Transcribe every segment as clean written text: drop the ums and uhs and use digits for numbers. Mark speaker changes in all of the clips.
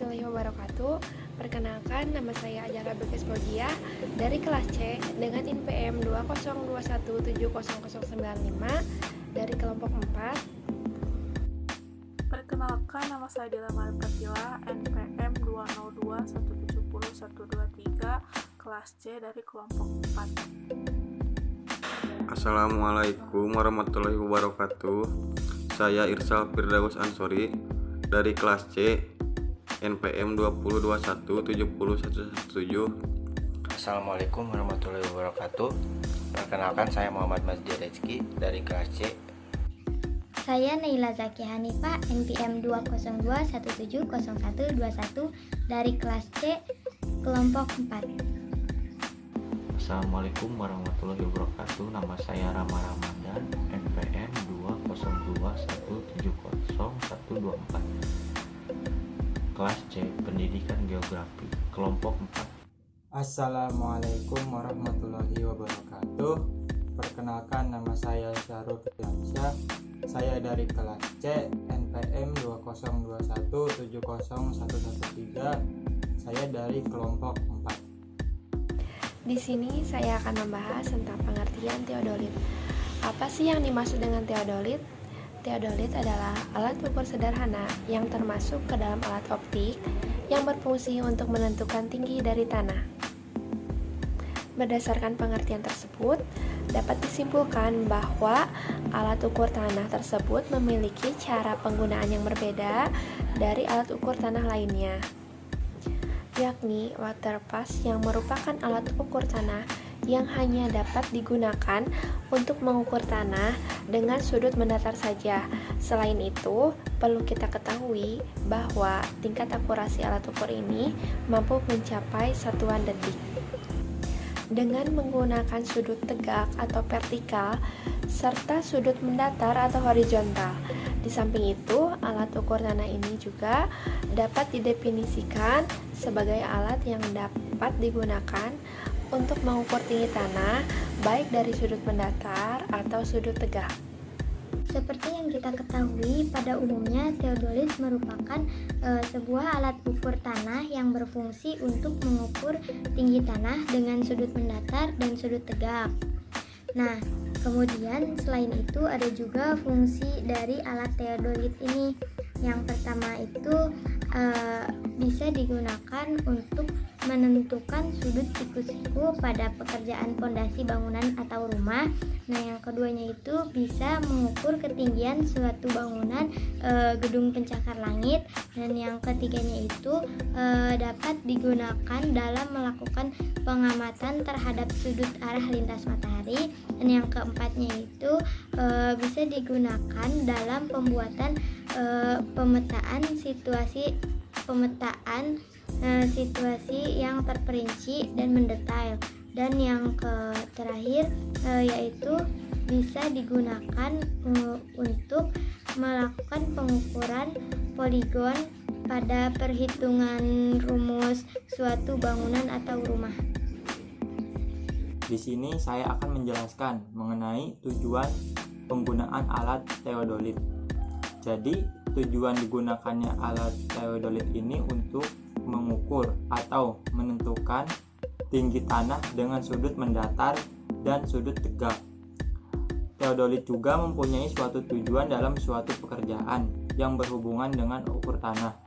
Speaker 1: warahmatullahi wabarakatuh. Perkenalkan, nama saya Ajara Bekes Podiah dari kelas C dengan INPM 202170095 dari kelompok 4.
Speaker 2: Perkenalkan, nama saya Dila Maripratila, NPM 202170123, kelas C dari kelompok 4.
Speaker 3: Assalamualaikum warahmatullahi wabarakatuh. Saya Irsal Firdaus Ansori dari kelas C NPM 202170117.
Speaker 4: Assalamualaikum warahmatullahi wabarakatuh. Perkenalkan, saya Muhammad Mazdi Rezki dari kelas C.
Speaker 5: Saya Naila Zaki Hanifah, NPM 202170121 dari kelas C, kelompok 4.
Speaker 6: Assalamualaikum warahmatullahi wabarakatuh. Nama saya Rama Ramadan, NPM 202170124, kelas C, Pendidikan Geografi, kelompok 4.
Speaker 7: Assalamualaikum warahmatullahi wabarakatuh. Perkenalkan, nama saya Syahrul Firdaus. Saya dari kelas C NPM 202170113. Saya dari kelompok 4.
Speaker 1: Di sini saya akan membahas tentang pengertian teodolit. Apa sih yang dimaksud dengan teodolit? Teodolit adalah alat ukur sederhana yang termasuk ke dalam alat optik yang berfungsi untuk menentukan tinggi dari tanah. Berdasarkan pengertian tersebut, dapat disimpulkan bahwa alat ukur tanah tersebut memiliki cara penggunaan yang berbeda dari alat ukur tanah lainnya, yakni waterpass yang merupakan alat ukur tanah yang hanya dapat digunakan untuk mengukur tanah dengan sudut mendatar saja. Selain itu, perlu kita ketahui bahwa tingkat akurasi alat ukur ini mampu mencapai satuan detik. Dengan menggunakan sudut tegak atau vertikal serta sudut mendatar atau horizontal. Di samping itu, alat ukur tanah ini juga dapat didefinisikan sebagai alat yang dapat digunakan untuk mengukur tinggi tanah baik dari sudut mendatar atau sudut tegak.
Speaker 5: Seperti yang kita ketahui, pada umumnya teodolit merupakan sebuah alat ukur tanah yang berfungsi untuk mengukur tinggi tanah dengan sudut mendatar dan sudut tegak. Nah, kemudian selain itu ada juga fungsi dari alat teodolit ini. Yang pertama itu bisa digunakan untuk menentukan sudut siku-siku pada pekerjaan pondasi bangunan atau rumah. Nah, yang keduanya itu bisa mengukur ketinggian suatu bangunan gedung pencakar langit. Dan yang ketiganya itu dapat digunakan dalam melakukan pengamatan terhadap sudut arah lintas matahari. Dan yang keempatnya itu bisa digunakan dalam pembuatan pemetaan situasi yang terperinci dan mendetail. Dan yang terakhir yaitu bisa digunakan untuk melakukan pengukuran poligon pada perhitungan rumus suatu bangunan atau rumah.
Speaker 7: Di sini saya akan menjelaskan mengenai tujuan penggunaan alat teodolit. Jadi, tujuan digunakannya alat teodolit ini untuk mengukur atau menentukan tinggi tanah dengan sudut mendatar dan sudut tegak. Teodolit juga mempunyai suatu tujuan dalam suatu pekerjaan yang berhubungan dengan ukur tanah,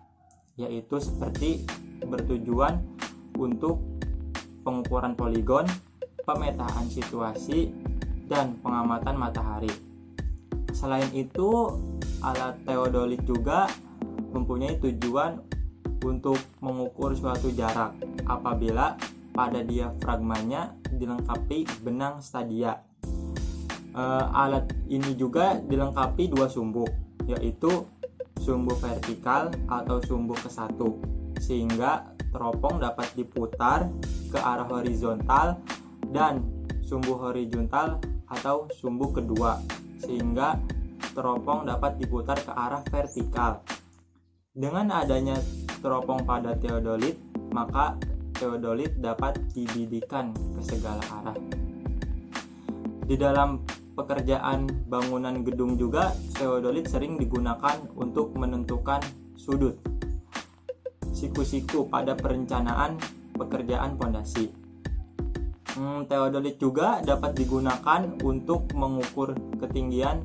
Speaker 7: yaitu seperti bertujuan untuk pengukuran poligon, pemetaan situasi, dan pengamatan matahari. Selain itu, alat teodolit juga mempunyai tujuan untuk mengukur suatu jarak apabila pada diafragmanya dilengkapi benang stadia. Alat ini juga dilengkapi dua sumbu, yaitu sumbu vertikal atau sumbu ke-1, sehingga teropong dapat diputar ke arah horizontal, dan sumbu horizontal atau sumbu kedua, sehingga teropong dapat diputar ke arah vertikal. Dengan adanya teropong pada teodolit, maka teodolit dapat dibidikan ke segala arah. Di dalam pekerjaan bangunan gedung juga, teodolit sering digunakan untuk menentukan sudut. siku-siku pada perencanaan pekerjaan pondasi. Teodolit juga dapat digunakan untuk mengukur ketinggian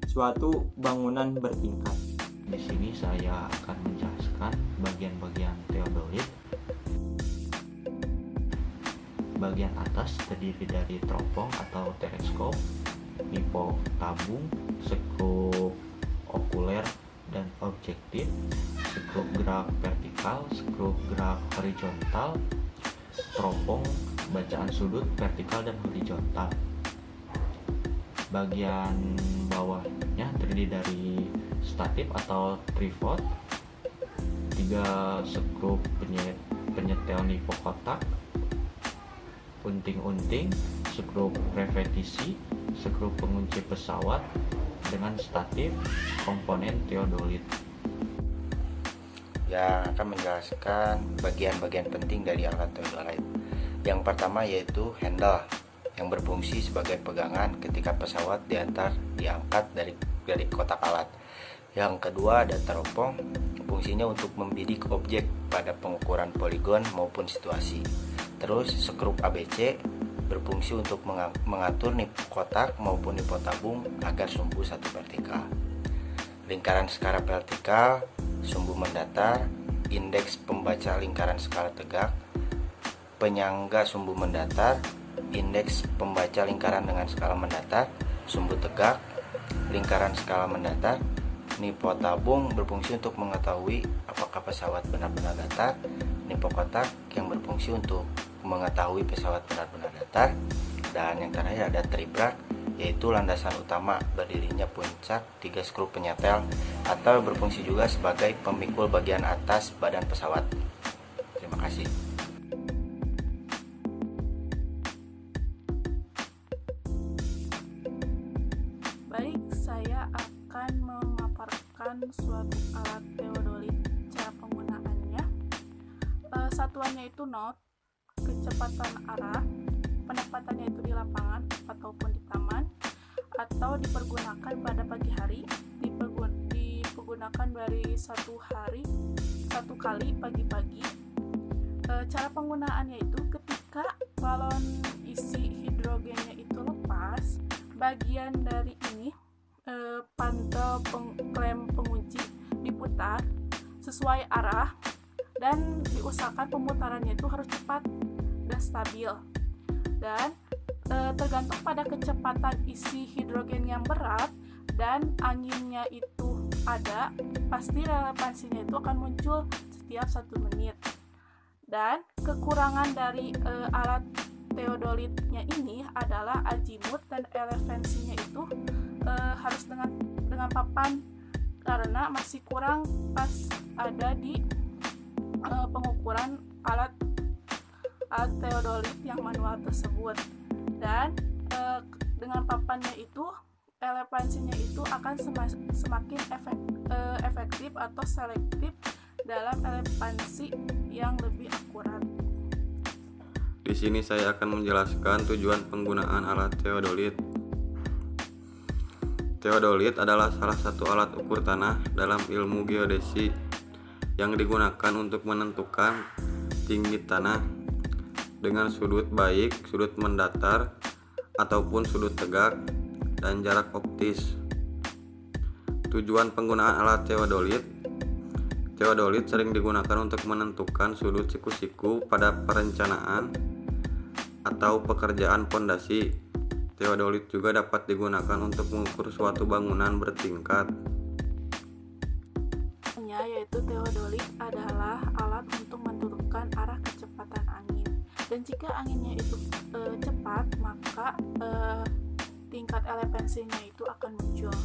Speaker 7: suatu bangunan bertingkat.
Speaker 6: Di sini saya akan menjelaskan bagian-bagian teodolit. Bagian atas terdiri dari teropong atau teleskop, pipo tabung, skrup okuler dan objektif, skrup gerak vertikal, skrup gerak horizontal, teropong, bacaan sudut vertikal dan horizontal. Bagian bawahnya terdiri dari statif atau tripod, 3 skrup penyetel nipo kotak, unting-unting, skrup repetisi, skrup pengunci pesawat dengan statif, komponen teodolit.
Speaker 4: Yang akan menjelaskan bagian-bagian penting dari alat teodolit. Yang pertama yaitu handle yang berfungsi sebagai pegangan ketika pesawat diangkat dari kotak alat. Yang kedua ada teropong, fungsinya untuk membidik objek pada pengukuran poligon maupun situasi. Terus skrup ABC berfungsi untuk mengatur nipo kotak maupun nipo tabung agar sumbu satu vertikal. Lingkaran skala vertikal, sumbu mendatar, indeks pembaca lingkaran skala tegak, penyangga sumbu mendatar, indeks pembaca lingkaran dengan skala mendatar, sumbu tegak, lingkaran skala mendatar. Nipo tabung berfungsi untuk mengetahui apakah pesawat benar-benar datar. Nipo kotak yang berfungsi untuk mengetahui pesawat benar-benar datar. Dan yang terakhir ada tribrak, yaitu landasan utama berdirinya puncak 3 skrup penyetel atau berfungsi juga sebagai pemikul bagian atas badan pesawat. Terima kasih.
Speaker 2: Baik, saya akan memaparkan suatu alat teodolit, cara penggunaannya. Satuannya itu knot, kecepatan arah, penempatannya itu di lapangan ataupun di taman, atau dipergunakan pada pagi hari, dipergunakan dari satu kali pagi-pagi. Cara penggunaannya itu ketika balon isi hidrogennya itu lepas, bagian dari ini pantel klem pengunci diputar sesuai arah dan diusahakan pemutarannya itu harus cepat dan stabil. Dan tergantung pada kecepatan isi hidrogen yang berat dan anginnya itu ada, pasti relevansinya itu akan muncul setiap 1 menit. Dan kekurangan dari alat teodolitnya ini adalah azimut dan relevansinya itu harus dengan papan karena masih kurang pas ada di pengukuran alat teodolit yang manual tersebut. Dan dengan papannya itu relevansinya itu akan semakin efektif atau selektif dalam relevansi yang lebih akurat.
Speaker 3: Di sini saya akan menjelaskan tujuan penggunaan alat teodolit. Teodolit adalah salah satu alat ukur tanah dalam ilmu geodesi yang digunakan untuk menentukan tinggi tanah dengan sudut baik sudut mendatar ataupun sudut tegak dan jarak optis. Tujuan penggunaan alat teodolit sering digunakan untuk menentukan sudut siku-siku pada perencanaan atau pekerjaan pondasi. Teodolit juga dapat digunakan untuk mengukur suatu bangunan bertingkat.
Speaker 2: Yaitu teodolit adalah alat untuk menentukan arah kecepatan angin. Dan jika anginnya itu cepat, maka tingkat relevansinya itu akan muncul.